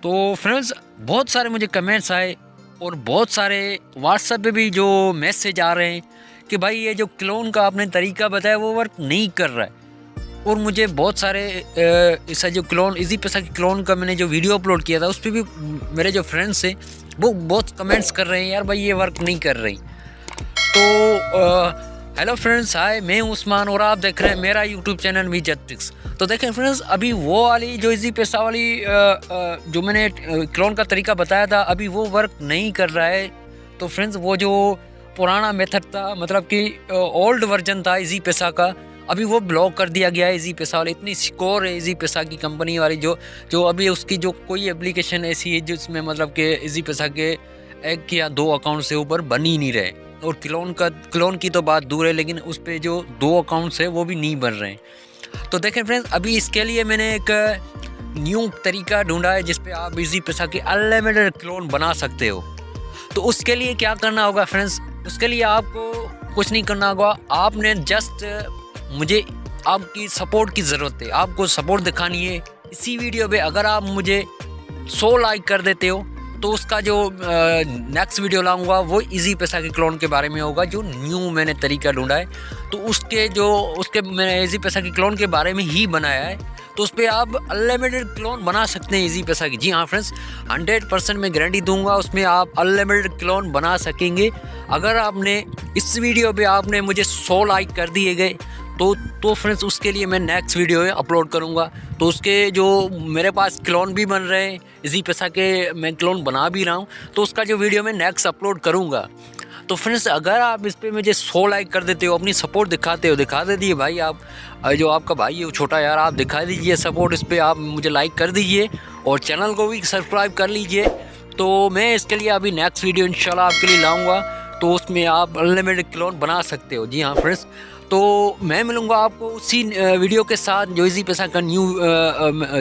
तो फ्रेंड्स बहुत सारे मुझे कमेंट्स आए और बहुत सारे व्हाट्सएप पे भी जो मैसेज आ रहे हैं कि भाई ये जो क्लोन का आपने तरीका बताया वो वर्क नहीं कर रहा है। और मुझे बहुत सारे इसका जो क्लोन इजी पैसा की क्लोन का मैंने जो वीडियो अपलोड किया था उस पर भी मेरे जो फ्रेंड्स हैं वो बहुत कमेंट्स कर रहे हैं यार भाई ये वर्क नहीं कर रही। तो हेलो फ्रेंड्स, हाय, मैं हूं उस्मान और आप देख रहे हैं मेरा यूट्यूब चैनल विजय ट्रिक्स। तो देखें फ्रेंड्स, अभी वो वाली जो इजी पैसा वाली जो मैंने क्लोन का तरीका बताया था अभी वो वर्क नहीं कर रहा है। तो फ्रेंड्स वो जो पुराना मेथड था, मतलब कि ओल्ड वर्जन था इजी पैसा का, अभी वो ब्लॉक कर दिया गया है। इजी पैसा वाले इतनी सिक्योर है इजी पैसा की कंपनी वाली, जो अभी उसकी जो कोई एप्लीकेशन ऐसी है जिसमें मतलब कि इजी पैसा के एक या दो अकाउंट से ऊपर बन ही नहीं रहे। और क्लोन की तो बात दूर है, लेकिन उस पर जो दो अकाउंट्स है वो भी नहीं बन रहे हैं। तो देखें फ्रेंड्स, अभी इसके लिए मैंने एक न्यू तरीका ढूंढा है जिसपे आप इजी पैसा की अनलिमिटेड क्लोन बना सकते हो। तो उसके लिए क्या करना होगा फ्रेंड्स, उसके लिए आपको कुछ नहीं करना होगा। आपने जस्ट मुझे आपकी सपोर्ट की ज़रूरत है, आपको सपोर्ट दिखानी है। इसी वीडियो पे अगर आप मुझे 100 लाइक कर देते हो तो उसका जो नेक्स्ट वीडियो लाऊंगा वो इजी पैसा के क्लोन के बारे में होगा, जो न्यू मैंने तरीका ढूंढा है। तो उसके मैंने इजी पैसा के क्लोन के बारे में ही बनाया है। तो उस पर आप अनलिमिटेड क्लोन बना सकते हैं इजी पैसा की। जी हाँ फ्रेंड्स, 100% मैं गारंटी दूंगा उसमें आप अनलिमिटेड क्लोन बना सकेंगे। अगर आपने इस वीडियो पे आपने मुझे 100 लाइक कर दिए गए तो फ्रेंड्स उसके लिए मैं नेक्स्ट वीडियो अपलोड करूंगा। तो उसके जो मेरे पास क्लोन भी बन रहे हैं इसी पैसा के, मैं क्लोन बना भी रहा हूं, तो उसका जो वीडियो मैं नेक्स्ट अपलोड करूंगा। तो फ्रेंड्स अगर आप इस पर मुझे 100 लाइक कर देते हो, अपनी सपोर्ट दिखाते हो, दिखा दीजिए भाई। आप जो आपका भाई है वो छोटा यार, आप दिखा दीजिए सपोर्ट, इस पर आप मुझे लाइक कर दीजिए और चैनल को भी सब्सक्राइब कर लीजिए। तो मैं इसके लिए अभी नेक्स्ट वीडियो इंशाल्लाह आपके लिए लाऊंगा, तो उसमें आप अनलिमिटेड क्लोन बना सकते हो। जी हाँ फ्रेंड्स, तो मैं मिलूँगा आपको उसी वीडियो के साथ जो इजी पैसा का न्यू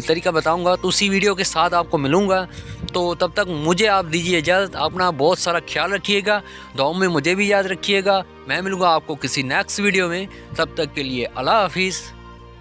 तरीका बताऊंगा, तो उसी वीडियो के साथ आपको मिलूँगा। तो तब तक मुझे आप दीजिए इजाज़त। अपना बहुत सारा ख्याल रखिएगा, दुआओं में मुझे भी याद रखिएगा। मैं मिलूँगा आपको किसी नेक्स्ट वीडियो में, तब तक के लिए अल्लाह हाफिज़।